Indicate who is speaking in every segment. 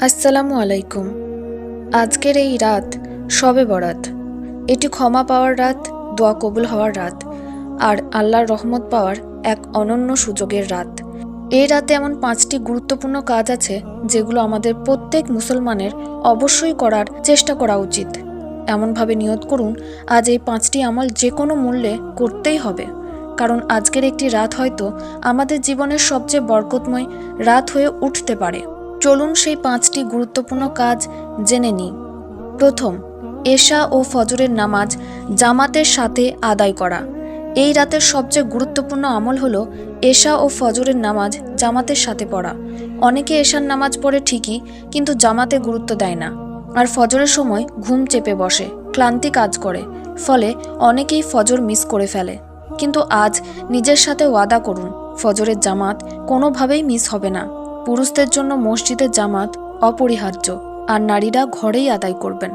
Speaker 1: আসসালামু আলাইকুম। আজকের এই রাত শবে বরাত। এটি ক্ষমা পাওয়ার রাত, দোয়া কবুল হওয়ার রাত আর আল্লাহর রহমত পাওয়ার এক অনন্য সুযোগের রাত। এই রাতে এমন 5টি গুরুত্বপূর্ণ কাজ আছে যেগুলো আমাদের প্রত্যেক মুসলমানের অবশ্যই করার চেষ্টা করা উচিত। এমনভাবে নিয়ত করুন আজ এই 5টি আমল যে কোনো মূল্যে করতেই হবে, কারণ আজকের একটি রাত হয়তো আমাদের জীবনের সবচেয়ে বরকতময় রাত হয়ে উঠতে পারে। চলুন সেই 5টি গুরুত্বপূর্ণ কাজ জেনে নিই। প্রথম, এশা ও ফজরের নামাজ জামাতের সাথে আদায় করা। এই রাতের সবচেয়ে গুরুত্বপূর্ণ আমল হলো এশা ও ফজরের নামাজ জামাতের সাথে পড়া। অনেকে এশার নামাজ পড়ে ঠিকই, কিন্তু জামাতে গুরুত্ব দেয় না, আর ফজরের সময় ঘুম চেপে বসে, ক্লান্তি কাজ করে, ফলে অনেকেই ফজর মিস করে ফেলে। কিন্তু আজ নিজের সাথে ওয়াদা করুন, ফজরের জামাত কোনোভাবেই মিস হবে না। পুরুষদের জন্য মসজিদের জামাত অপরিহার্য, আর নারীরা ঘরেই আদায় করবেন।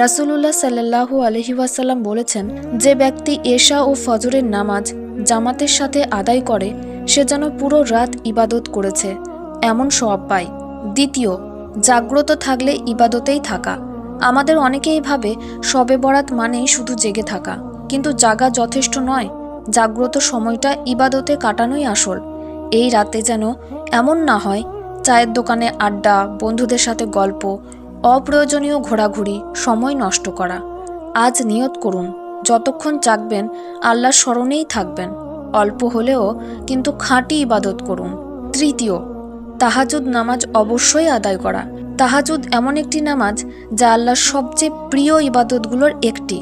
Speaker 1: রাসূলুল্লাহ সাল্লাল্লাহু আলাইহি ওয়াসাল্লাম বলেছেন, যে ব্যক্তি এশা ও ফজরের নামাজ জামাতের সাথে আদায় করে সে যেন পুরো রাত ইবাদত করেছে, এমন সওয়াব পায়। দ্বিতীয়, জাগ্রত থাকলে ইবাদতেই থাকা। আমাদের অনেকেই ভাবে শবে বরাত মানেই শুধু জেগে থাকা, কিন্তু জাগা যথেষ্ট নয়, জাগ্রত সময়টা ইবাদতে কাটানোই আসল। এই রাতে যেন এমন না হয় চায়ের দোকানে আড্ডা, বন্ধুদের সাথে গল্প, অপ্রয়োজনীয় ঘোরাঘুরি, সময় নষ্ট করা। আজ নিয়ত করুন যতক্ষণ জাগবেন আল্লাহর স্মরণেই থাকবেন, অল্প হলেও কিন্তু খাঁটি ইবাদত করুন। তৃতীয়, তাহাজ্জুদ নামাজ অবশ্যই আদায় করা। তাহাজ্জুদ এমন একটি নামাজ যা আল্লাহর সবচেয়ে প্রিয় ইবাদতগুলোর একটি,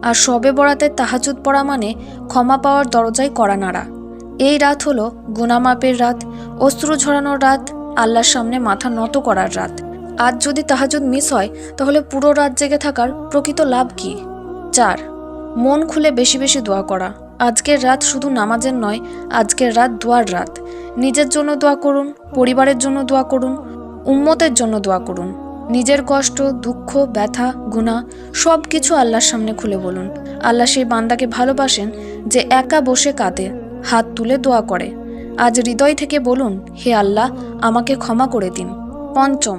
Speaker 1: আর শবে বরাতে তাহাজ্জুদ পড়া মানে ক্ষমা পাওয়ার দরজায় কড়া নাড়া। এই রাত হলো গুনাহ-মাপের রাত, অশ্রু ঝরানোর রাত, আল্লাহর সামনে মাথা নত করার রাত। আজ যদি তাহাজ্জুদ মিস হয় তাহলে পুরো রাত জেগে থাকার প্রকৃত লাভ কি? 4, মন খুলে বেশি বেশি দোয়া করা। আজকের রাত শুধু নামাজের নয়, আজকের রাত দোয়ার রাত। নিজের জন্য দোয়া করুন, পরিবারের জন্য দোয়া করুন, উম্মতের জন্য দোয়া করুন। নিজের কষ্ট, দুঃখ, ব্যথা, গুনাহ সব কিছু আল্লাহর সামনে খুলে বলুন। আল্লাহ সেই বান্দাকে ভালোবাসেন যে একা বসে কাঁদে, হাত তুলে দোয়া করে। আজ হৃদয় থেকে বলুন, হে আল্লাহ, আমাকে ক্ষমা করে দিন। 5,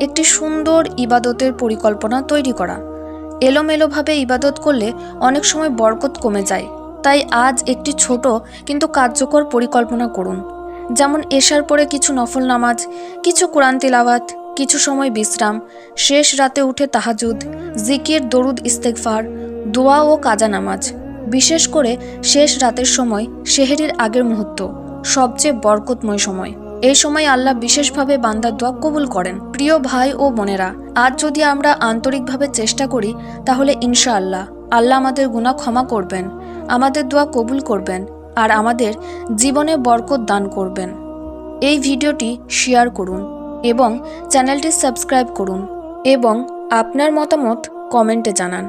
Speaker 1: একটি সুন্দর ইবাদতের পরিকল্পনা তৈরি করা। এলোমেলোভাবে ইবাদত করলে অনেক সময় বরকত কমে যায়, তাই আজ একটি ছোট কিন্তু কার্যকর পরিকল্পনা করুন। যেমন এশার পরে কিছু নফল নামাজ, কিছু কোরআন তিলাওয়াত, কিছু সময় বিশ্রাম, শেষ রাতে উঠে তাহাজ্জুদ, জিকির, দরুদ, ইস্তেগফার, দোয়া ও কাজা নামাজ। বিশেষ করে শেষ রাতের সময়, সেহরির আগের মুহূর্ত সবচেয়ে বরকতময় সময়। এই সময় আল্লাহ বিশেষভাবে বান্দার দোয়া কবুল করেন। প্রিয় ভাই ও বোনেরা, আজ যদি আমরা আন্তরিকভাবে চেষ্টা করি তাহলে ইনশাআল্লাহ আল্লাহ আমাদের গুনাহ ক্ষমা করবেন, আমাদের দোয়া কবুল করবেন আর আমাদের জীবনে বরকত দান করবেন। এই ভিডিওটি শেয়ার করুন এবং চ্যানেলটি সাবস্ক্রাইব করুন এবং আপনার মতামত কমেন্টে জানান।